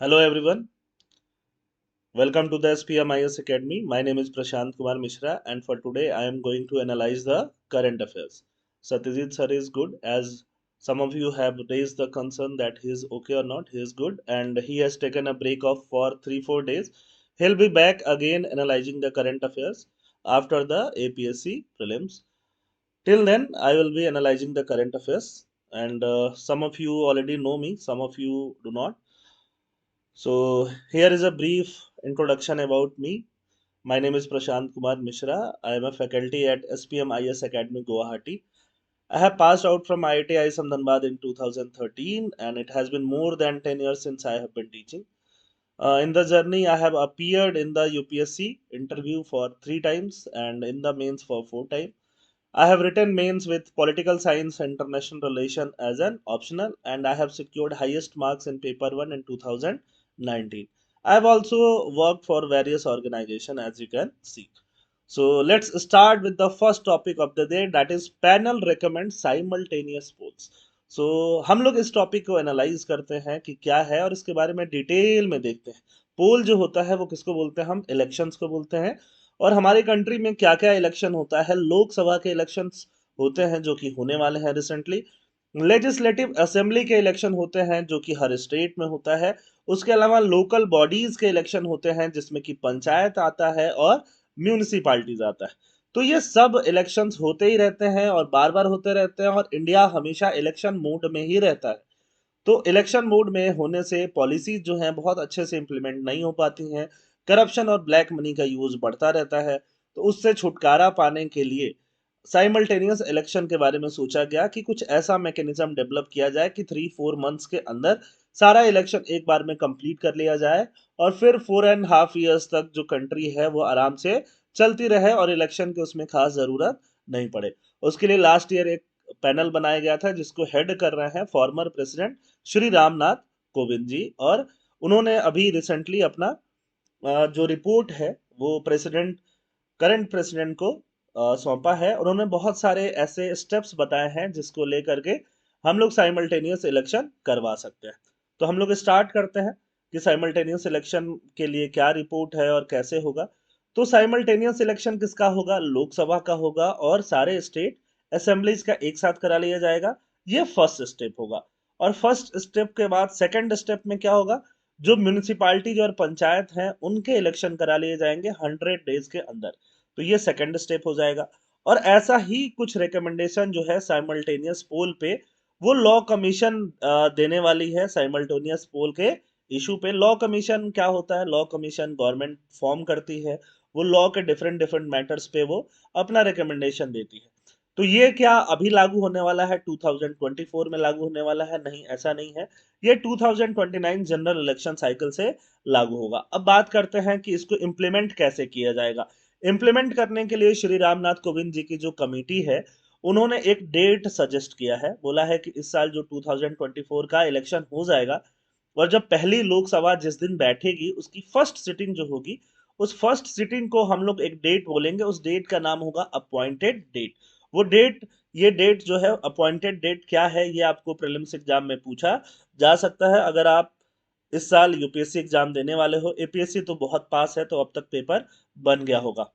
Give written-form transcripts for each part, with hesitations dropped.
Hello everyone, welcome to the SPMIS Academy. My name is Prashant Kumar Mishra and for today I am going to analyze the current affairs. Satyajit sir is good as some of you have raised the concern that he is okay or not. He is good and he has taken a break off for 3-4 days. He'll be back again analyzing the current affairs after the APSC prelims. Till then, I will be analyzing the current affairs and some of you already know me, some of you do not. So, here is a brief introduction about me. My name is Prashant Kumar Mishra. I am a faculty at SPM IS Academy, Guwahati. I have passed out from IIT ISM Dhanbad in 2013 and it has been more than 10 years since I have been teaching. In the journey, I have appeared in the UPSC interview for 3 times and in the mains for 4 times. I have written mains with political science and international relation as an optional and I have secured highest marks in paper 1 in 2019. I have also worked for various organizations as you can see. So let's start with the first topic of the day that is panel recommends simultaneous polls. So हम लोग इस topic को analyse करते हैं कि क्या है और इसके बारे में डिटेल में देखते हैं। पोल जो होता है वो किसको बोलते हैं, हम इलेक्शंस को बोलते हैं। और हमारी कंट्री में क्या क्या इलेक्शन होता है, लोकसभा के इलेक्शंस होते हैं जो कि होने वाले हैं रिसेंटली, लेजिस्लेटिव असेंबली के इलेक्शन होते हैं जो कि हर स्टेट में होता है, उसके अलावा लोकल बॉडीज के इलेक्शन होते हैं जिसमें कि पंचायत आता है और म्यूनिसिपालिटीज आता है। तो ये सब इलेक्शंस होते ही रहते हैं और बार बार होते रहते हैं और इंडिया हमेशा इलेक्शन मोड में ही रहता है। तो इलेक्शन मोड में होने से पॉलिसीज जो हैं बहुत अच्छे से इंप्लीमेंट नहीं हो पाती हैं, करप्शन और ब्लैक मनी का यूज बढ़ता रहता है। तो उससे छुटकारा पाने के लिए साइमल्टेनियस इलेक्शन के बारे में सोचा गया कि कुछ ऐसा मैकेनिज्म डेवलप किया जाए कि 3-4 मंथ्स के अंदर सारा इलेक्शन एक बार में कंप्लीट कर लिया जाए और फिर 4.5 years तक जो कंट्री है वो आराम से चलती रहे और इलेक्शन की उसमें खास जरूरत नहीं पड़े। उसके लिए लास्ट ईयर एक पैनल बनाया गया था जिसको हेड कर रहे हैं फॉर्मर प्रेसिडेंट श्री रामनाथ कोविंद जी और उन्होंने अभी रिसेंटली अपना जो रिपोर्ट है वो करंट प्रेसिडेंट को सौंपा है। उन्होंने बहुत सारे ऐसे स्टेप्स बताए हैं जिसको लेकर के हम लोग साइमल्टेनियस इलेक्शन करवा सकते हैं। तो हम लोग स्टार्ट करते हैं कि साइमल्टेनियस इलेक्शन के लिए क्या रिपोर्ट है और कैसे होगा। तो साइमल्टेनियस इलेक्शन किसका होगा, लोकसभा का होगा और सारे स्टेट असेंबलीज का एक साथ करा लिया जाएगा। ये फर्स्ट स्टेप होगा। और फर्स्ट स्टेप के बाद सेकंड स्टेप में क्या होगा, जो म्यूनिसिपालिटीज और पंचायत हैं उनके इलेक्शन करा लिए जाएंगे 100 डेज के अंदर। तो ये सेकंड स्टेप हो जाएगा। और ऐसा ही कुछ रिकमेंडेशन जो है साइमल्टेनियस पोल पे वो लॉ कमीशन देने वाली है। साइमल्टेनियस पोल के इशू पे लॉ कमीशन क्या होता है, लॉ कमीशन गवर्नमेंट फॉर्म करती है, वो लॉ के डिफरेंट डिफरेंट मैटर्स पे वो अपना रिकमेंडेशन देती है। तो ये क्या अभी लागू होने वाला है, 2024 में लागू होने वाला है? नहीं, ऐसा नहीं है। ये 2029 जनरल इलेक्शन साइकिल से लागू होगा। अब बात करते हैं कि इसको इम्प्लीमेंट कैसे किया जाएगा। इम्प्लीमेंट करने के लिए श्री रामनाथ कोविंद जी की जो कमेटी है उन्होंने एक डेट सजेस्ट किया है। बोला है कि इस साल जो 2024 का इलेक्शन हो जाएगा और जब पहली लोकसभा जिस दिन बैठेगी उसकी फर्स्ट सिटिंग जो होगी, उस फर्स्ट सिटिंग को हम लोग एक डेट बोलेंगे, उस डेट का नाम होगा अपॉइंटेड डेट। वो डेट, ये डेट जो है अपॉइंटेड डेट क्या है, ये आपको प्रीलिम्स एग्जाम में पूछा जा सकता है। अगर आप इस साल यूपीएससी एग्जाम देने वाले हो, एपीएससी तो बहुत पास है तो अब तक पेपर बन गया होगा।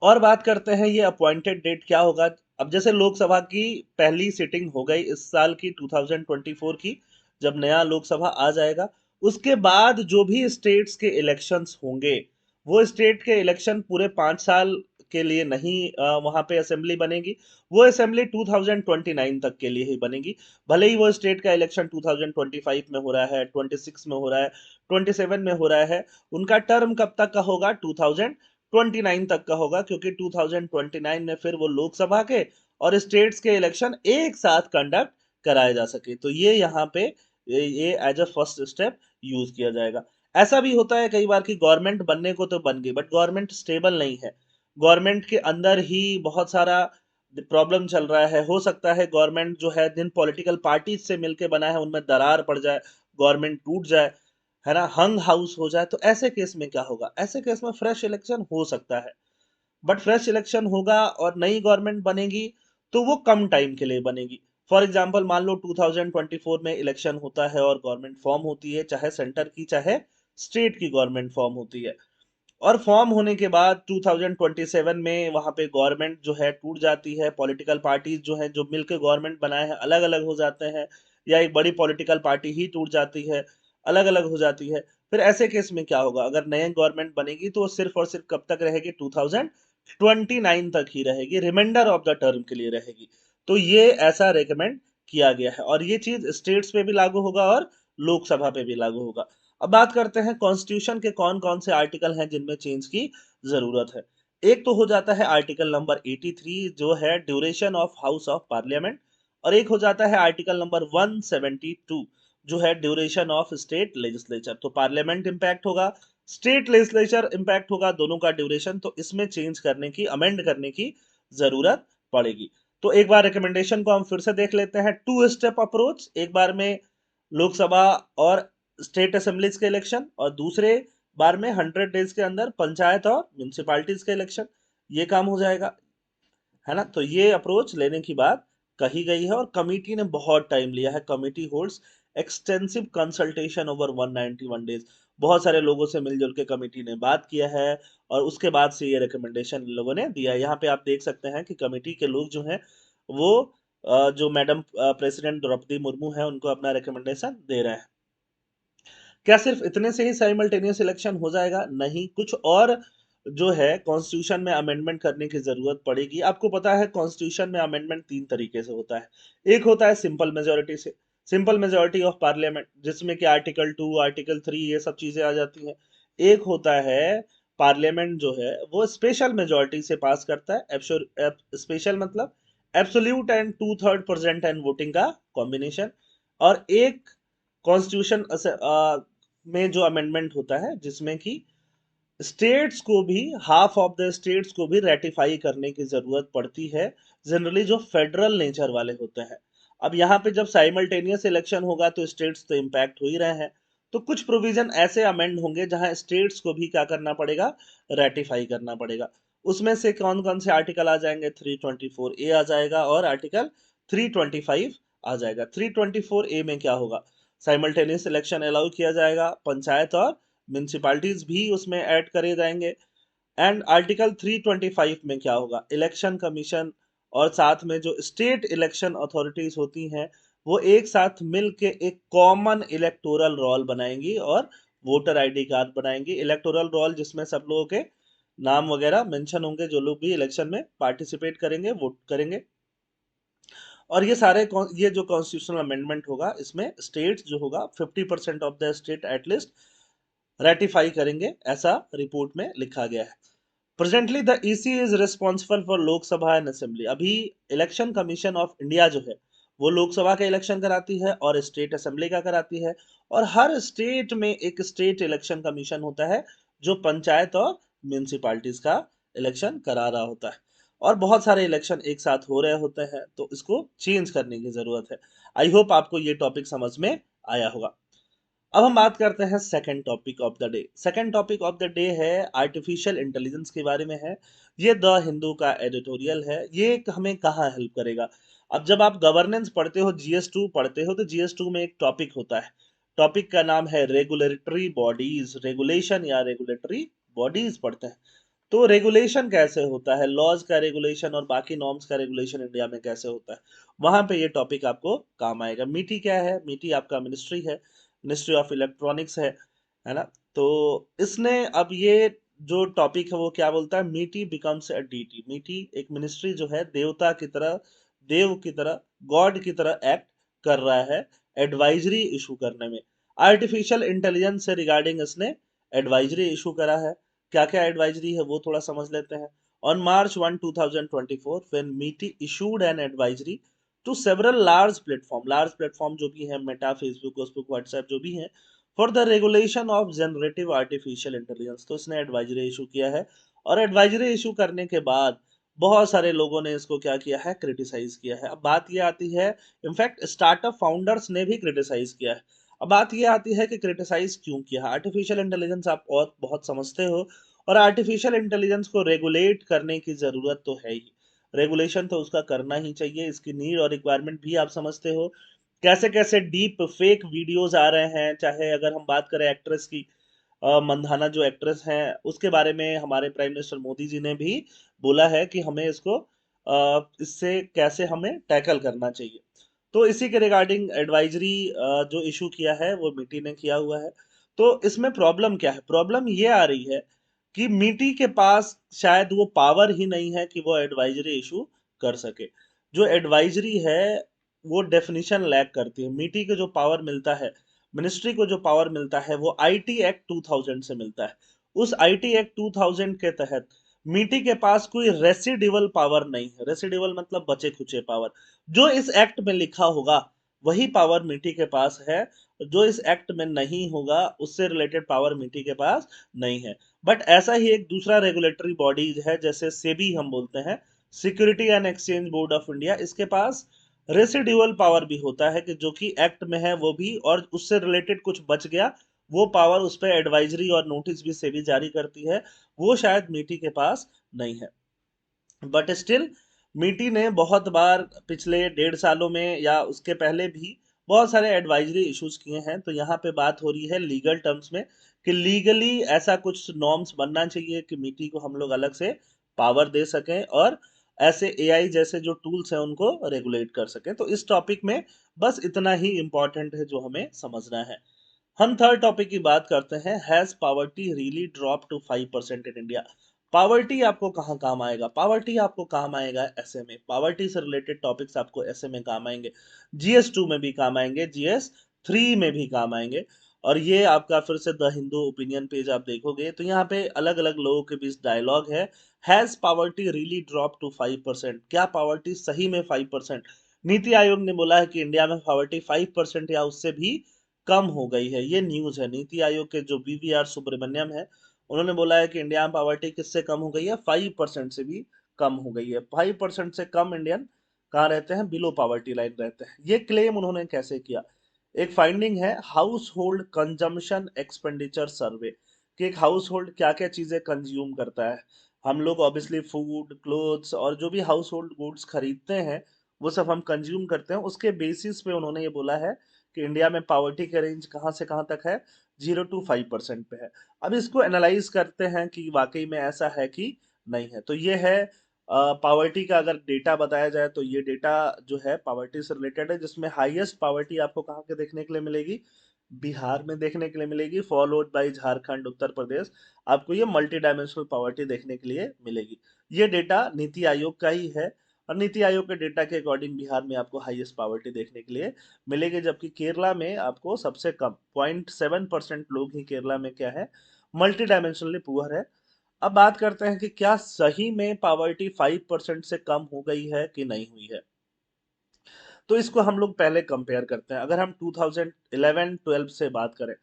और बात करते हैं ये अपॉइंटेड डेट क्या होगा। अब जैसे लोकसभा की पहली सिटिंग हो गई इस साल की 2024 की, जब नया लोकसभा आ जाएगा उसके बाद जो भी स्टेट्स के इलेक्शंस होंगे वो स्टेट के इलेक्शन पूरे 5 साल के लिए नहीं, वहां पे असेंबली बनेगी। वो असेंबली 2029 तक के लिए ही बनेगी। भले ही वो स्टेट का इलेक्शन 2025 में हो रहा है, 26 में हो रहा है, 27 में हो रहा है, उनका टर्म कब तक का होगा, 2029 तक का होगा, क्योंकि 2029 में फिर वो लोकसभा के और स्टेट्स के इलेक्शन एक साथ कंडक्ट कराए जा सके। तो ये यहाँ पे ये as a first step use किया जाएगा। ऐसा भी होता है कई बार कि गवर्नमेंट बनने को तो बन गई बट गवर्नमेंट स्टेबल नहीं है, गवर्नमेंट के अंदर ही बहुत सारा प्रॉब्लम चल रहा है। हो सकता है गवर्नमेंट जो है जिन पॉलिटिकल पार्टीज से मिलके बना है उनमें दरार पड़ जाए, गवर्नमेंट टूट जाए, है ना, हंग हाउस हो जाए। तो ऐसे केस में क्या होगा, ऐसे केस में फ्रेश इलेक्शन हो सकता है। बट फ्रेश इलेक्शन होगा और नई गवर्नमेंट बनेगी तो वो कम टाइम के लिए बनेगी। फॉर एग्जाम्पल मान लो 2024 में इलेक्शन होता है और गवर्नमेंट फॉर्म होती है, चाहे सेंटर की चाहे स्टेट की गवर्नमेंट फॉर्म होती है, और फॉर्म होने के बाद 2027 में वहां पे गवर्नमेंट जो है टूट जाती है, पॉलिटिकल पार्टीज जो है जो मिलकर गवर्नमेंट बनाए हैं अलग अलग हो जाते हैं, या एक बड़ी पॉलिटिकल पार्टी ही टूट जाती है, अलग अलग हो जाती है। फिर ऐसे केस में क्या होगा, अगर नई गवर्नमेंट बनेगी तो वो सिर्फ और सिर्फ कब तक रहेगी, 2029 तक ही रहेगी, रिमाइंडर ऑफ द टर्म के लिए रहेगी। तो ये ऐसा रेकमेंड किया गया है, और ये चीज स्टेट्स पे भी लागू होगा और लोकसभा पे भी लागू होगा। अब बात करते हैं कॉन्स्टिट्यूशन के कौन कौन से आर्टिकल हैं जिनमें चेंज की जरूरत है। एक तो हो जाता है आर्टिकल नंबर 83 जो है duration of house of parliament, और एक हो जाता है आर्टिकल नंबर 172 जो है ड्यूरेशन ऑफ स्टेट लेजिस्लेचर। तो पार्लियामेंट इंपैक्ट होगा, स्टेट लेजिस्लेचर इंपैक्ट होगा, दोनों का ड्यूरेशन, तो इसमें चेंज करने की, अमेंड करने की जरूरत पड़ेगी। तो एक बार रिकमेंडेशन को हम फिर से देख लेते हैं। टू स्टेप अप्रोच, एक बार में लोकसभा और स्टेट असेंबलीज के इलेक्शन, और दूसरे बार में 100 डेज के अंदर पंचायत और म्यूनिसिपालिटीज के इलेक्शन, ये काम हो जाएगा, है ना। तो ये अप्रोच लेने की बात कही गई है, और कमिटी ने बहुत टाइम लिया है। Committee holds extensive consultation over 191 days, बहुत सारे लोगों से मिलजुल के कमिटी ने बात किया है, और उसके बाद से ये रिकमेंडेशन इन लोगों ने दिया है। यहाँ पे आप देख सकते हैं कि कमिटी के लोग जो हैं वो जो मैडम प्रेसिडेंट द्रौपदी मुर्मू है उनको अपना रिकमेंडेशन दे रहे हैं। क्या सिर्फ इतने से ही साइमल्टेनियस इलेक्शन हो जाएगा? नहीं, कुछ और जो है कॉन्स्टिट्यूशन में अमेंडमेंट करने की जरूरत पड़ेगी। आपको पता है कॉन्स्टिट्यूशन में अमेंडमेंट तीन तरीके से होता है। एक होता है सिंपल मेजोरिटी से, सिंपल मेजोरिटी ऑफ पार्लियामेंट, जिसमें कि आर्टिकल 2 आर्टिकल 3 ये सब चीजें आ जाती हैं। एक होता है पार्लियामेंट जो है वो स्पेशल मेजोरिटी से पास करता है। स्पेशल मतलब एब्सोल्यूट एंड 2/3% एंड वोटिंग का कॉम्बिनेशन। और एक कॉन्स्टिट्यूशन में जो अमेंडमेंट होता है जिसमें कि स्टेट्स को भी, हाफ ऑफ द स्टेट्स को भी रेटिफाई करने की जरूरत पड़ती है, जनरली जो फेडरल नेचर वाले होते हैं। अब यहाँ पे जब साइमल्टेनियस इलेक्शन होगा तो स्टेट्स तो इम्पैक्ट हो ही रहे हैं, तो कुछ प्रोविजन ऐसे अमेंड होंगे जहां स्टेट्स को भी क्या करना पड़ेगा, रेटिफाई करना पड़ेगा। उसमें से कौन कौन से आर्टिकल आ जाएंगे, 324A आ जाएगा और आर्टिकल 325 आ जाएगा। 324A में क्या होगा, साइमल्टेनियस इलेक्शन अलाउ किया जाएगा, पंचायत और म्यूनिसिपालिटीज भी उसमें ऐड करे जाएंगे। एंड आर्टिकल 325 में क्या होगा, इलेक्शन कमीशन और साथ में जो स्टेट इलेक्शन अथॉरिटीज होती हैं वो एक साथ मिल के एक कॉमन इलेक्टोरल रोल बनाएंगी और वोटर आईडी कार्ड बनाएंगी। इलेक्टोरल रोल जिसमें सब लोगों के नाम वगैरह मेंशन होंगे, जो लोग भी इलेक्शन में पार्टिसिपेट करेंगे, वोट करेंगे। और ये सारे ये जो कॉन्स्टिट्यूशनल अमेंडमेंट होगा इसमें स्टेट्स जो होगा 50% of the state at least ratify करेंगे, ऐसा रिपोर्ट में लिखा गया है। Presently the EC is responsible for Lok Sabha and assembly. अभी इलेक्शन कमीशन ऑफ इंडिया जो है वो लोकसभा का इलेक्शन कराती है और स्टेट असेंबली का कराती है, और हर स्टेट में एक स्टेट इलेक्शन कमीशन होता है जो पंचायत और म्यूनिसिपालिटीज का इलेक्शन करा रहा होता है। और बहुत सारे इलेक्शन एक साथ हो रहे होते हैं, तो इसको चेंज करने की जरूरत है। आई होप आपको ये टॉपिक समझ में आया होगा। अब हम बात करते हैं second topic of the day. Second topic of the day है आर्टिफिशियल इंटेलिजेंस के बारे में है। ये द हिंदू का एडिटोरियल है। ये हमें कहाँ हेल्प करेगा, अब जब आप गवर्नेंस पढ़ते हो, GS2 पढ़ते हो, तो GS2 में एक टॉपिक होता है, टॉपिक का नाम है रेगुलेटरी बॉडीज, रेगुलेशन या रेगुलेटरी बॉडीज पढ़ते हैं। तो रेगुलेशन कैसे होता है, लॉज का रेगुलेशन और बाकी नॉर्म्स का रेगुलेशन इंडिया में कैसे होता है, वहां पे ये टॉपिक आपको काम आएगा। मीटी क्या है, मीटी आपका मिनिस्ट्री है, मिनिस्ट्री ऑफ इलेक्ट्रॉनिक्स है ना। तो इसने अब ये जो टॉपिक है वो क्या बोलता है, मीटी बिकम्स अ डीटी। मीटी एक मिनिस्ट्री जो है देवता की तरह, देव की तरह, गॉड की तरह एक्ट कर रहा है एडवाइजरी इशू करने में। आर्टिफिशियल इंटेलिजेंस से रिगार्डिंग इसने एडवाइजरी इशू करा है। क्या क्या एडवाइजरी है वो थोड़ा समझ लेते हैं। On March 1 2024 when MeitY issued an advisory to several large platform जो भी है, मेटा, फेसबुक, व्हाट्सएप जो भी है, for the regulation of generative artificial intelligence. तो इसने एडवाइजरी इशू किया है, और एडवाइजरी इशू करने के बाद बहुत सारे लोगों ने इसको क्या किया है, क्रिटिसाइज किया है। अब बात ये आती है, इनफैक्ट स्टार्टअप फाउंडर्स ने भी क्रिटिसाइज किया है। अब बात ये आती है कि क्रिटिसाइज क्यों किया। आर्टिफिशियल इंटेलिजेंस आप बहुत समझते हो, और आर्टिफिशियल इंटेलिजेंस को रेगुलेट करने की जरूरत तो है ही। रेगुलेशन तो उसका करना ही चाहिए। इसकी नीड और रिक्वायरमेंट भी आप समझते हो। कैसे कैसे डीप फेक वीडियोस आ रहे हैं, चाहे अगर हम बात करें एक्ट्रेस की, मंदाना जो एक्ट्रेस हैं, उसके बारे में हमारे प्राइम मिनिस्टर मोदी जी ने भी बोला है कि हमें इसको इससे कैसे हमें टैकल करना चाहिए। तो इसी के रिगार्डिंग एडवाइजरी जो इशू किया है वो मीटी ने किया हुआ है। तो इसमें प्रॉब्लम क्या है? प्रॉब्लम ये आ रही है कि मीटी के पास शायद वो पावर ही नहीं है कि वो एडवाइजरी इशू कर सके। जो एडवाइजरी है वो डेफिनेशन लैक करती है। मीटी को जो पावर मिलता है, मिनिस्ट्री को जो पावर मिलता है, वो आईटी एक्ट 2000 से मिलता है। उस आईटी एक्ट 2000 के तहत मीटी के पास कोई रेसिडिवल पावर नहीं है। रेसिडिवल मतलब बचे खुचे पावर। जो इस एक्ट में लिखा होगा वही पावर मीटी के पास है। जो इस एक्ट में नहीं होगा उससे रिलेटेड पावर मीटी के पास नहीं है। बट ऐसा ही एक दूसरा रेगुलेटरी बॉडी है, जैसे सेबी हम बोलते हैं, security and exchange board of India, इसके पास रेसिडुअल पावर भी होता है कि जो कि एक्ट में है वो भी, और उससे रिलेटेड कुछ बच गया वो पावर, उस पर एडवाइजरी और नोटिस भी सेबी जारी करती है। वो शायद मीटी के पास नहीं है। बट स्टिल मीटी ने बहुत बार पिछले 1.5 सालों में या उसके पहले भी बहुत सारे एडवाइजरी इश्यूज किए हैं। तो यहाँ पे बात हो रही है लीगल टर्म्स में कि लीगली ऐसा कुछ नॉर्म्स बनना चाहिए कि मीटी को हम लोग अलग से पावर दे सकें और ऐसे एआई जैसे जो टूल्स हैं उनको रेगुलेट कर सकें। तो इस टॉपिक में बस इतना ही इम्पोर्टेंट है जो हमें समझना है। हम थर्ड टॉपिक की बात करते हैं, has poverty really drop to 5% in India. Poverty आपको कहाँ काम आएगा? पावर्टी आपको काम आएगा एसए में। पावर्टी से रिलेटेड टॉपिक्स आपको एसए में काम आएंगे, जीएस 2 में भी काम आएंगे, जीएस 3 में भी काम आएंगे। और ये आपका फिर से द हिंदू ओपिनियन पेज आप देखोगे तो यहाँ पे अलग अलग लोगों के बीच डायलॉग है। Has poverty really drop to 5%? क्या पावर्टी सही में 5%? नीति आयोग ने बोला है कि इंडिया में पावर्टी 5% या उससे भी कम हो गई है। ये न्यूज है। नीति आयोग के जो बीवीआर सुब्रमण्यम है, उन्होंने बोला है कि इंडिया में पॉवर्टी किससे कम हो गई है? 5% से भी कम हो गई है। 5% से कम इंडियन कहाँ रहते हैं? बिलो पॉवर्टी लाइन रहते हैं। ये क्लेम उन्होंने कैसे किया? एक फाइंडिंग है हाउस होल्ड कंजम्पशन एक्सपेंडिचर सर्वे, कि एक हाउस होल्ड क्या क्या चीजें कंज्यूम करता है। हम लोग ऑब्वियसली फूड, क्लोथ्स और जो भी हाउस होल्ड गुड्स खरीदते हैं वो सब हम कंज्यूम करते हैं। उसके बेसिस पे उन्होंने ये बोला है कि इंडिया में पॉवर्टी का रेंज कहाँ से कहाँ तक है? 0 to 5% पे है। अब इसको एनालाइज करते हैं कि वाकई में ऐसा है कि नहीं है। तो ये है पॉवर्टी का अगर डेटा बताया जाए तो ये डेटा जो है पॉवर्टी से रिलेटेड है, जिसमें हाईएस्ट पॉवर्टी आपको कहाँ के देखने के लिए मिलेगी? बिहार में देखने के लिए मिलेगी, फॉलोड बाय झारखंड, उत्तर प्रदेश। आपको ये मल्टी डायमेंशनल पॉवर्टी देखने के लिए मिलेगी। ये डेटा नीति आयोग का ही है, और नीति आयोग के डेटा के अकॉर्डिंग बिहार में आपको हाईएस्ट पॉवर्टी देखने के लिए मिलेगी, जबकि केरला में आपको सबसे कम 0.7% लोग ही केरला में क्या है? मल्टी डायमेंशनली पुअर है। अब बात करते हैं कि क्या सही में पॉवर्टी 5% से कम हो गई है कि नहीं हुई है। तो इसको हम लोग पहले कंपेयर करते हैं। अगर हम 2011-12 से बात करें,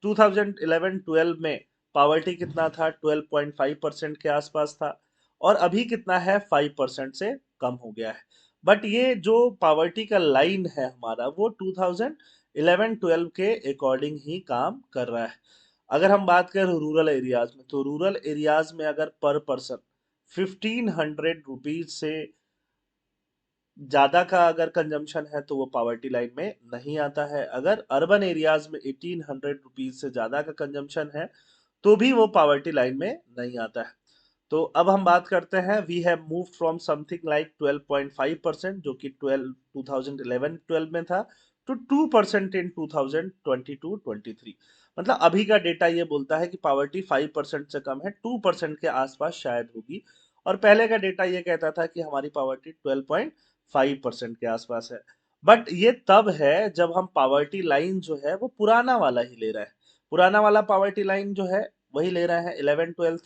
2011-12 में पॉवर्टी कितना था? 12.5% के आसपास था। और अभी कितना है? 5% से कम हो गया है। बट ये जो पॉवर्टी का लाइन है हमारा, वो 2011-12 के अकॉर्डिंग ही काम कर रहा है। अगर हम बात करें रूरल एरियाज में, तो रूरल एरियाज में अगर पर पर्सन 1500 रुपीज से ज्यादा का अगर कंजम्पशन है तो वो पॉवर्टी लाइन में नहीं आता है। अगर अर्बन एरियाज में 1800 रुपीज से ज्यादा का कंजम्पशन है तो भी वो पॉवर्टी लाइन में नहीं आता है। तो अब हम बात करते हैं, we have move from something like 12.5% जो कि 2011-12 में था, टू 2% इन 2022-23। मतलब अभी का डेटा ये बोलता है कि पॉवर्टी 5% से कम है, 2% के आसपास शायद होगी। और पहले का डेटा ये कहता था कि हमारी पॉवर्टी 12.5% के आसपास है। बट ये तब है जब हम पॉवर्टी लाइन जो है वो पुराना वाला ही ले रहे हैं। पुराना वाला पॉवर्टी लाइन जो है वही ले रहे हैं। 11-12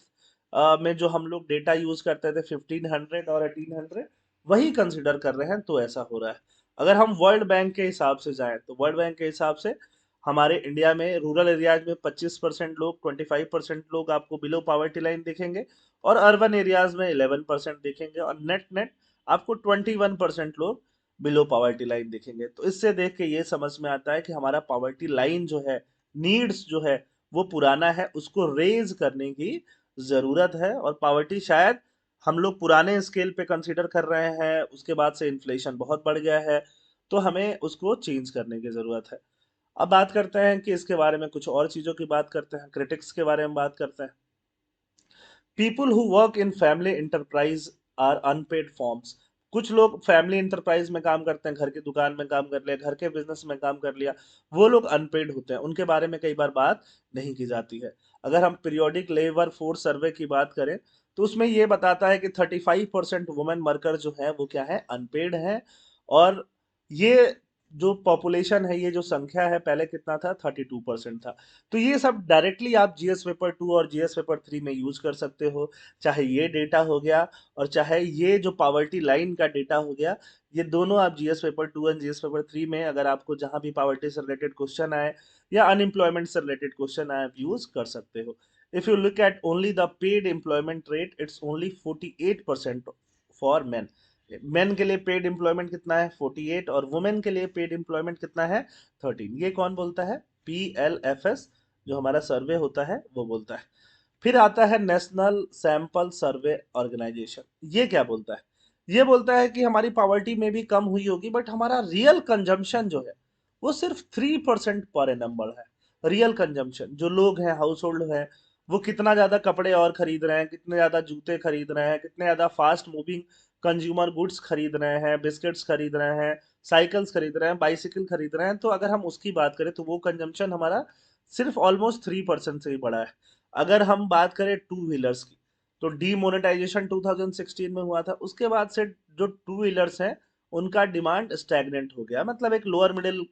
में जो हम लोग डेटा यूज करते थे 1500 और 1800, वही कंसिडर कर रहे हैं। तो ऐसा हो रहा है। अगर हम वर्ल्ड बैंक के हिसाब से जाएं तो वर्ल्ड बैंक के हिसाब से हमारे इंडिया में रूरल एरियाज में 25% लोग, 25% लोग आपको बिलो पॉवर्टी लाइन दिखेंगे, और अर्बन एरियाज में 11% दिखेंगे, और नेट नेट आपको 21% लोग बिलो पॉवर्टी लाइन दिखेंगे। तो इससे देख के ये समझ में आता है कि हमारा पॉवर्टी लाइन जो है, नीड्स जो है, वो पुराना है, उसको रेज करने की जरूरत है। और पॉवर्टी शायद हम लोग पुराने स्केल पे कंसीडर कर रहे हैं, उसके बाद से इन्फ्लेशन बहुत बढ़ गया है, तो हमें उसको चेंज करने की ज़रूरत है। अब बात करते हैं कि इसके बारे में कुछ और चीज़ों की बात करते हैं, क्रिटिक्स के बारे में बात करते हैं। People who work in family enterprise are unpaid forms. कुछ लोग फैमिली इंटरप्राइज में काम करते हैं, घर की दुकान में काम कर लिया, घर के बिजनेस में काम कर लिया, वो लोग अनपेड होते हैं, उनके बारे में कई बार बात नहीं की जाती है। अगर हम पीरियोडिक लेबर फोर्स सर्वे की बात करें तो उसमें ये बताता है कि 35% वुमेन वर्कर जो है वो क्या है, अनपेड है। और ये जो पॉपुलेशन है, ये जो संख्या है, पहले कितना था, 32% था। तो ये सब डायरेक्टली आप जीएस पेपर 2 और जीएस पेपर 3 में यूज कर सकते हो। चाहे ये डेटा हो गया और चाहे ये जो पावर्टी लाइन का डेटा हो गया, ये दोनों आप GS paper 2 and GS paper 3 में अगर आपको जहां भी पावर्टी से रिलेटेड क्वेश्चन आए या अनएम्प्लॉयमेंट से रिलेटेड क्वेश्चन आए, आप यूज कर सकते हो। If you look at only the paid employment rate, it's only 48% for main. Main के लिए पेड एम्प्लॉयमेंट कितना है, 48, और वुमेन के लिए पेड एम्प्लॉयमेंट कितना है, 13। ये कौन बोलता है, PLFS जो हमारा सर्वे होता है वो बोलता है। फिर आता है नेशनल सैंपल सर्वे ऑर्गेनाइजेशन। ये क्या बोलता है, ये बोलता है कि हमारी पॉवर्टी में भी कम हुई होगी, बट हमारा रियल कंजम्पशन जो है वो सिर्फ 3% पर एनम बढ़ा है। रियल कंजम्पशन जो लोग हैं, हाउस होल्ड है, वो कितना ज्यादा कपड़े और खरीद रहे हैं, कितने ज्यादा जूते खरीद रहे हैं, कितने ज्यादा फास्ट मूविंग कंज्यूमर गुड्स खरीद रहे हैं, बिस्किट्स खरीद रहे हैं, साइकिल्स खरीद रहे हैं, बाइसिकल खरीद रहे हैं। तो अगर हम उसकी बात करें तो वो कंजम्पशन हमारा सिर्फ ऑलमोस्ट 3% से ही बढ़ा है। अगर हम बात करें टू व्हीलर्स की, तो डीमोनेटाइजेशन 2016 में हुआ था, उसके बाद से जो टू व्हीलर्स हैं उनका डिमांड स्टैग्नेंट हो गया। मतलब एक लोअर मिडिल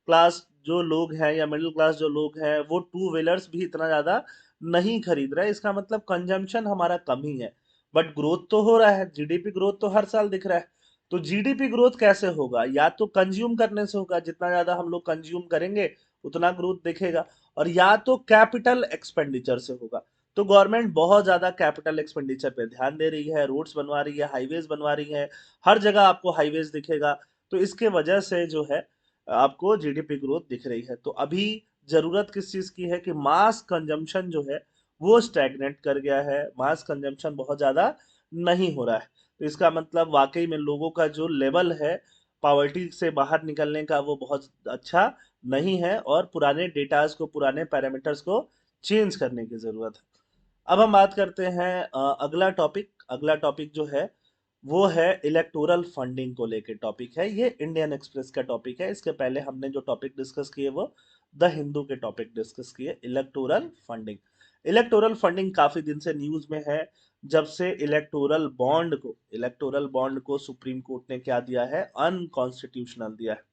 क्लास जो लोग हैं या मिडिल क्लास जो लोग हैं वो टू व्हीलर्स भी इतना ज्यादा नहीं खरीद रहे। इसका मतलब कंजम्पशन हमारा कम ही है, बट ग्रोथ तो हो रहा है, जीडीपी ग्रोथ तो हर साल दिख रहा है। तो जीडीपी ग्रोथ कैसे होगा, या तो कंज्यूम करने से होगा, जितना ज्यादा हम लोग कंज्यूम करेंगे उतना ग्रोथ दिखेगा, और या तो कैपिटल एक्सपेंडिचर से होगा। तो गवर्नमेंट बहुत ज्यादा कैपिटल एक्सपेंडिचर पे ध्यान दे रही है, रोड्स बनवा रही है, हाईवेज बनवा रही है, हर जगह आपको हाईवेज दिखेगा। तो इसके वजह से जो है आपको जीडीपी ग्रोथ दिख रही है। तो अभी जरूरत किस चीज की है कि मास कंजम्पशन जो है वो स्टैग्नेट कर गया है, मास कंजम्पशन बहुत ज्यादा नहीं हो रहा है। तो इसका मतलब वाकई में लोगों का जो लेवल है पॉवर्टी से बाहर निकलने का वो बहुत अच्छा नहीं है, और पुराने डेटास को, पुराने पैरामीटर्स को चेंज करने की जरूरत है। अब हम बात करते हैं अगला टॉपिक। अगला टॉपिक जो है वो है इलेक्टोरल फंडिंग को लेके टॉपिक है। ये इंडियन एक्सप्रेस का टॉपिक है। इसके पहले हमने जो टॉपिक डिस्कस किए वो द हिंदू के टॉपिक डिस्कस किए, इलेक्टोरल फंडिंग। इलेक्टोरल फंडिंग काफी दिन से न्यूज में है, जब से इलेक्टोरल बॉन्ड को सुप्रीम कोर्ट ने क्या दिया है, अनकॉन्स्टिट्यूशनल दिया है।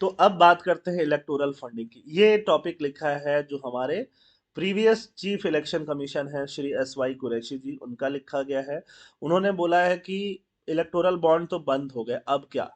तो अब बात करते हैं इलेक्टोरल फंडिंग की। ये टॉपिक लिखा है जो हमारे प्रीवियस चीफ इलेक्शन कमीशन है श्री SY कुरैशी जी, उनका लिखा गया है। उन्होंने बोला है कि इलेक्टोरल बॉन्ड तो बंद हो गए, अब क्या,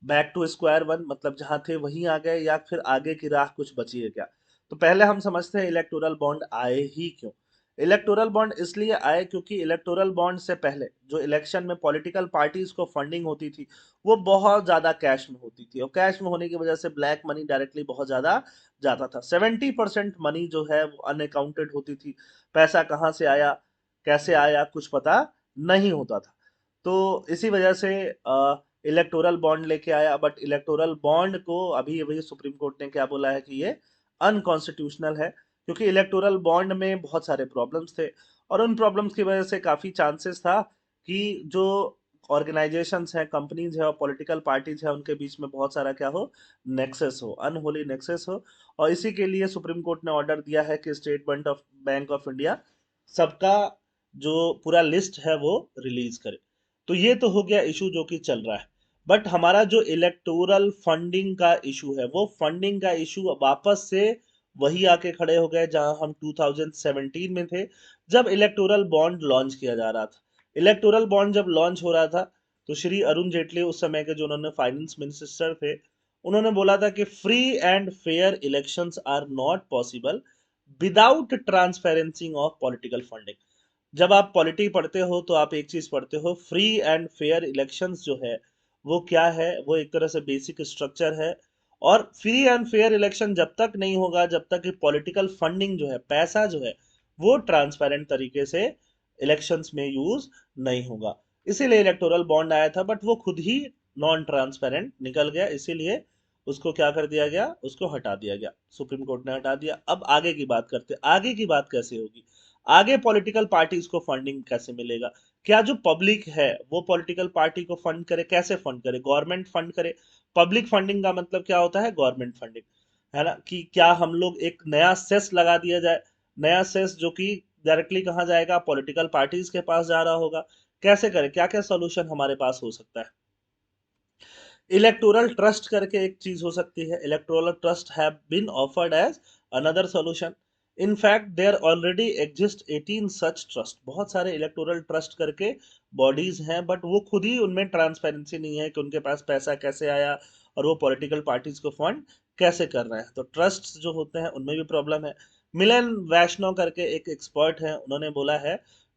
बैक टू स्क्वायर वन, मतलब जहां थे वहीं आ गए, या फिर आगे की राह कुछ बची है क्या। तो पहले हम समझते हैं इलेक्टोरल बॉन्ड आए ही क्यों। इलेक्टोरल बॉन्ड इसलिए आए क्योंकि इलेक्टोरल बॉन्ड से पहले जो इलेक्शन में पॉलिटिकल पार्टीज को फंडिंग होती थी वो बहुत ज्यादा कैश में होती थी, और कैश में होने की वजह से ब्लैक मनी डायरेक्टली बहुत ज्यादा जाता था। 70% मनी जो है वो अनअकाउंटेड होती थी। पैसा कहाँ से आया, कैसे आया, कुछ पता नहीं होता था। तो इसी वजह से इलेक्टोरल बॉन्ड लेके आया। बट इलेक्टोरल बॉन्ड को अभी अभी सुप्रीम कोर्ट ने क्या बोला है कि ये अनकॉन्स्टिट्यूशनल है, क्योंकि इलेक्टोरल बॉन्ड में बहुत सारे प्रॉब्लम्स थे, और उन प्रॉब्लम्स की वजह से काफी चांसेस था कि जो ऑर्गेनाइजेशंस हैं, कंपनीज है और पॉलिटिकल पार्टीज है, उनके बीच में बहुत सारा क्या हो, नेक्सस हो, अनहोली नेक्सस हो। और इसी के लिए सुप्रीम कोर्ट ने ऑर्डर दिया है कि स्टेट बैंक ऑफ इंडिया सबका जो पूरा लिस्ट है वो रिलीज करे। तो ये तो हो गया इशू जो कि चल रहा है। बट हमारा जो इलेक्टोरल फंडिंग का इशू है, वो फंडिंग का इशू वापस से वही आके खड़े हो गए जहां हम 2017 में थे, जब इलेक्टोरल बॉन्ड लॉन्च किया जा रहा था। इलेक्टोरल बॉन्ड जब लॉन्च हो रहा था तो श्री अरुण जेटली उस समय के जो उन्होंने फाइनेंस मिनिस्टर थे, उन्होंने बोला था कि free and fair elections are not possible without transparency of political funding. जब आप पॉलिटी पढ़ते हो तो आप एक चीज पढ़ते हो, फ्री एंड फेयर इलेक्शंस जो है वो क्या है, वो एक तरह से बेसिक स्ट्रक्चर है। और फ्री एंड फेयर इलेक्शन जब तक नहीं होगा, जब तक कि पॉलिटिकल फंडिंग जो है, पैसा जो है, वो ट्रांसपेरेंट तरीके से इलेक्शंस में यूज नहीं होगा। इसीलिए इलेक्टोरल बॉन्ड आया था, बट वो खुद ही नॉन ट्रांसपेरेंट निकल गया, इसीलिए उसको क्या कर दिया गया, उसको हटा दिया गया, सुप्रीम कोर्ट ने हटा दिया। अब आगे की बात करते हैं, आगे की बात कैसे होगी, आगे पॉलिटिकल पार्टीज को फंडिंग कैसे मिलेगा। क्या जो पब्लिक है वो पॉलिटिकल पार्टी को फंड करे, कैसे फंड करे, गवर्नमेंट फंड करे। पब्लिक फंडिंग का मतलब क्या होता है, गवर्नमेंट फंडिंग, है ना। कि क्या हम लोग एक नया सेस लगा दिया जाए, नया सेस जो कि डायरेक्टली कहाँ जाएगा, पॉलिटिकल पार्टीज के पास जा रहा होगा। कैसे करें, क्या क्या सोल्यूशन हमारे पास हो सकता है। इलेक्टोरल ट्रस्ट करके एक चीज हो सकती है, electoral trust have been offered as another solution. In fact there already exist 18 such trust, बहुत सारे इलेक्टोरल ट्रस्ट करके बॉडीज हैं, बट वो खुद ही उनमें ट्रांसपेरेंसी नहीं है कि उनके पास पैसा कैसे आया और वो पॉलिटिकल पार्टीज को फंड कैसे कर रहे हैं। तो ट्रस्ट जो होते हैं उनमें भी प्रॉब्लम है। मिलन वैष्णव करके एक एक्सपर्ट है, उन्होंने बोला है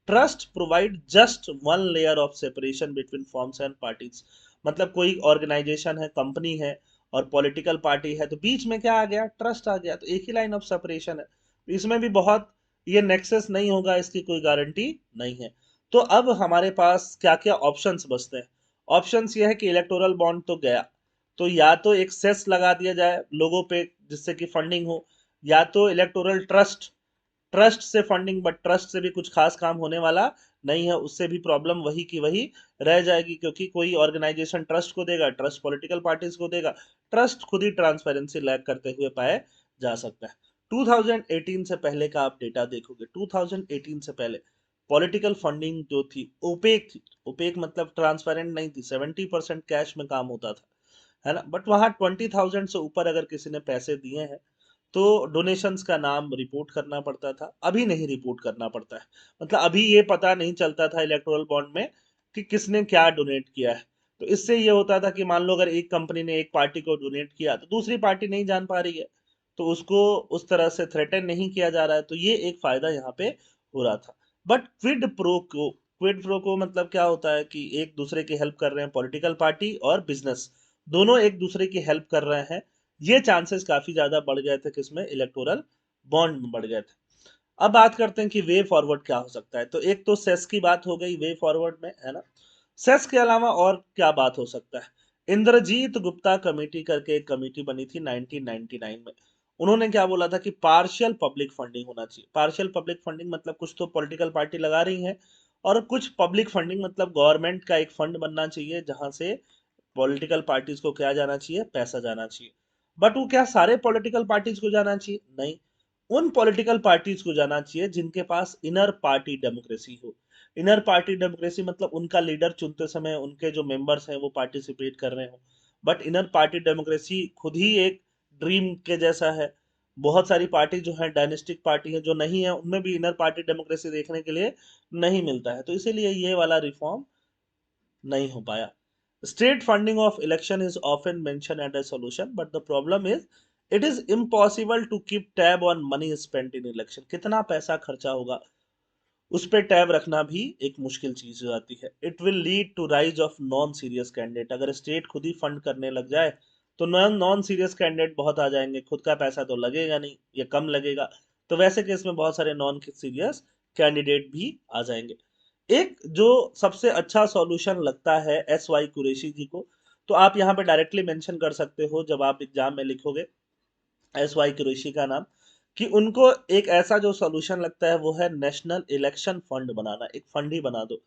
trust provide just one layer of separation between forms and parties. मतलब कोई ऑर्गेनाइजेशन है, कंपनी है और पॉलिटिकल पार्टी है, तो बीच में क्या आ गया, ट्रस्ट आ गया, तो एक ही लाइन ऑफ सेपरेशन है। तो इसमें भी बहुत ये नेक्सस नहीं होगा, इसकी कोई गारंटी नहीं है। तो अब हमारे पास क्या क्या ऑप्शंस बचते हैं। ऑप्शंस ये है कि इलेक्टोरल बॉन्ड तो गया, तो या तो एक सेस लगा दिया जाए लोगों पे जिससे कि फंडिंग हो, या तो इलेक्टोरल ट्रस्ट, ट्रस्ट से फंडिंग, बट ट्रस्ट से भी कुछ खास काम होने वाला नहीं है, उससे भी प्रॉब्लम वही की वही रह जाएगी, क्योंकि कोई ऑर्गेनाइजेशन ट्रस्ट को देगा, ट्रस्ट पॉलिटिकल पार्टीज को देगा, ट्रस्ट खुद ही ट्रांसपेरेंसी लैक करते हुए पाए जा सकता है। 2018 से पहले का आप डेटा देखोगे, 2018 से पहले पॉलिटिकल फंडिंग जो थी ओपेक थी। ओपेक मतलब ट्रांसपेरेंट नहीं थी, 70% कैश में काम होता था, है ना। बट वहां 20,000 से ऊपर अगर किसी ने पैसे दिए हैं तो डोनेशंस का नाम रिपोर्ट करना पड़ता था, अभी नहीं रिपोर्ट करना पड़ता है। मतलब अभी ये पता नहीं चलता था इलेक्टोरल बॉन्ड में कि किसने क्या डोनेट किया है। तो इससे ये होता था कि मान लो अगर एक कंपनी ने एक पार्टी को डोनेट किया तो दूसरी पार्टी नहीं जान पा रही है, तो उसको उस तरह से थ्रेटन नहीं किया जा रहा है, तो ये एक फायदा यहाँ पे हो रहा था। बट क्विड प्रो को मतलब क्या होता है कि एक दूसरे की हेल्प कर रहे हैं, पॉलिटिकल पार्टी और बिजनेस दोनों एक दूसरे की हेल्प कर रहे हैं, ये चांसेस काफी ज्यादा बढ़ गए थे, किसमें, इलेक्टोरल बॉन्ड में बढ़ गए थे। अब बात करते हैं कि वे फॉरवर्ड क्या हो सकता है। तो एक तो सेस की बात हो गई वे फॉरवर्ड में, है ना। सेस के अलावा और क्या बात हो सकता है। इंद्रजीत गुप्ता कमेटी करके एक कमेटी बनी थी 1999 में। उन्होंने क्या बोला था कि पार्शियल पब्लिक फंडिंग होना चाहिए। पार्शियल पब्लिक फंडिंग मतलब कुछ तो पॉलिटिकल पार्टी लगा रही है और कुछ पब्लिक फंडिंग मतलब गवर्नमेंट का एक फंड बनना चाहिए जहां से पॉलिटिकल पार्टीज को क्या जाना चाहिए, पैसा जाना चाहिए। बट वो क्या सारे पॉलिटिकल पार्टीज को जाना चाहिए, नहीं। उन पॉलिटिकल पार्टीज को जाना चाहिए जिनके पास इनर पार्टी डेमोक्रेसी हो। इनर पार्टी डेमोक्रेसी मतलब उनका लीडर चुनते समय उनके जो मेंबर्स हैं वो पार्टिसिपेट कर रहे हो। बट इनर पार्टी डेमोक्रेसी खुद ही एक ड्रीम के जैसा है। बहुत सारी पार्टी जो है डायनेस्टिक पार्टी है जो नहीं है, उनमें भी इनर पार्टी डेमोक्रेसी देखने के लिए नहीं मिलता है, तो इसीलिए ये वाला रिफॉर्म नहीं हो पाया। State funding of election is often mentioned as a solution, but the problem is it is impossible to keep tab on money spent in election। कितना पैसा खर्चा होगा उस पे टैब रखना भी एक मुश्किल चीज हो जाती है। It will lead to rise of non serious candidate. अगर स्टेट खुद ही फंड करने लग जाए तो नॉन नॉन सीरियस कैंडिडेट बहुत आ जाएंगे, खुद का पैसा तो लगेगा नहीं या कम लगेगा, तो वैसे केस में बहुत सारे नॉन सीरियस कैंडिडेट भी आ जाएंगे। एक जो सबसे अच्छा सॉल्यूशन लगता है एस वाई कुरैशी जी को, तो आप यहाँ पे डायरेक्टली मेंशन कर सकते हो जब आप एग्जाम में लिखोगे एस वाई कुरैशी का नाम, कि उनको एक ऐसा जो सॉल्यूशन लगता है वो है नेशनल इलेक्शन फंड बनाना। एक फंड ही बना दो।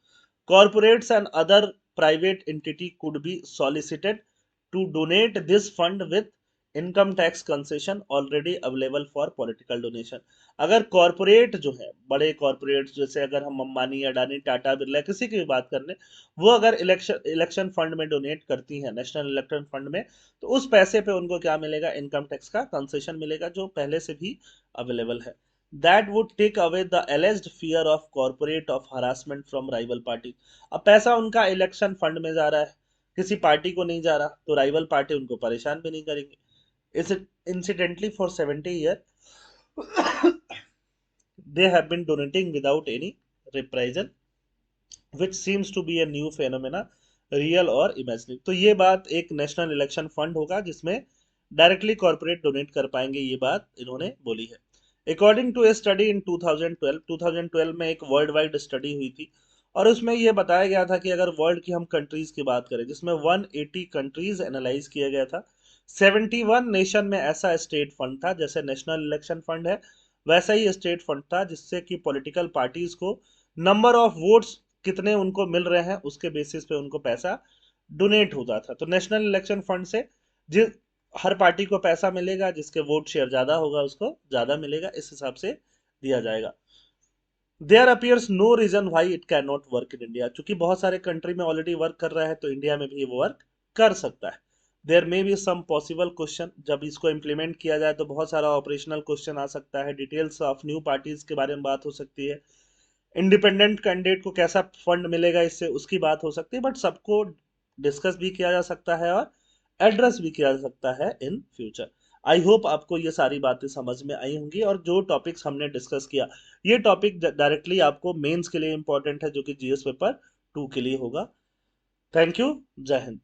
Corporates and other private entity could be solicited to donate this fund with income tax concession already available for political donation. अगर कॉर्पोरेट जो है, बड़े कॉर्पोरेट जैसे अगर हम अंबानी अडानी टाटा बिरला किसी की भी बात कर लें, वो अगर इलेक्शन इलेक्शन फंड में डोनेट करती हैं, नेशनल इलेक्शन फंड में, तो उस पैसे पे उनको क्या मिलेगा, इनकम टैक्स का कंसेशन मिलेगा जो पहले से भी अवेलेबल है। That would take away the alleged fear of corporate of harassment from rival party. अब पैसा उनका इलेक्शन फंड में जा रहा है, किसी पार्टी को नहीं जा रहा, तो राइवल पार्टी उनको परेशान भी नहीं करेंगे। इस incidentally for 70 years they have been donating without any reprisal, which seems to be a new phenomena, real और इमेजिनरी। तो ये बात एक नेशनल इलेक्शन फंड होगा जिसमें डायरेक्टली कॉर्पोरेट डोनेट कर पाएंगे, ये बात इन्होंने बोली है। According to a study in 2012 में एक वर्ल्ड वाइड स्टडी हुई थी, और उसमें यह बताया गया था कि अगर वर्ल्ड की हम कंट्रीज की बात करें, जिसमें 180 कंट्रीज एनालाइज किया गया था, 71 नेशन में ऐसा स्टेट फंड था, जैसे नेशनल इलेक्शन फंड है वैसा ही स्टेट फंड था, जिससे कि पॉलिटिकल पार्टीज को नंबर ऑफ वोट्स कितने उनको मिल रहे हैं उसके बेसिस पे उनको पैसा डोनेट होता था। तो नेशनल इलेक्शन फंड से जिस हर पार्टी को पैसा मिलेगा, जिसके वोट शेयर ज्यादा होगा उसको ज्यादा मिलेगा, इस हिसाब से दिया जाएगा। There appears no reason why it can not work in India, क्योंकि बहुत सारे कंट्री में ऑलरेडी वर्क कर रहा है, तो इंडिया में भी वो वर्क कर सकता है। There may be some possible question, जब इसको इम्प्लीमेंट किया जाए तो बहुत सारा ऑपरेशनल क्वेश्चन आ सकता है, डिटेल्स ऑफ न्यू पार्टीज के बारे में बात हो सकती है, इंडिपेंडेंट कैंडिडेट को कैसा फंड मिलेगा इससे उसकी बात हो सकती है, बट सबको डिस्कस भी किया जा सकता है और एड्रेस भी किया जा सकता है इन फ्यूचर। आई होप आपको ये सारी बातें समझ में आई होंगी, और जो टॉपिक्स हमने डिस्कस किया, ये टॉपिक डायरेक्टली आपको मेंस के लिए इंपॉर्टेंट है, जो कि जीएस पेपर 2 के लिए होगा। Thank you. जय हिंद।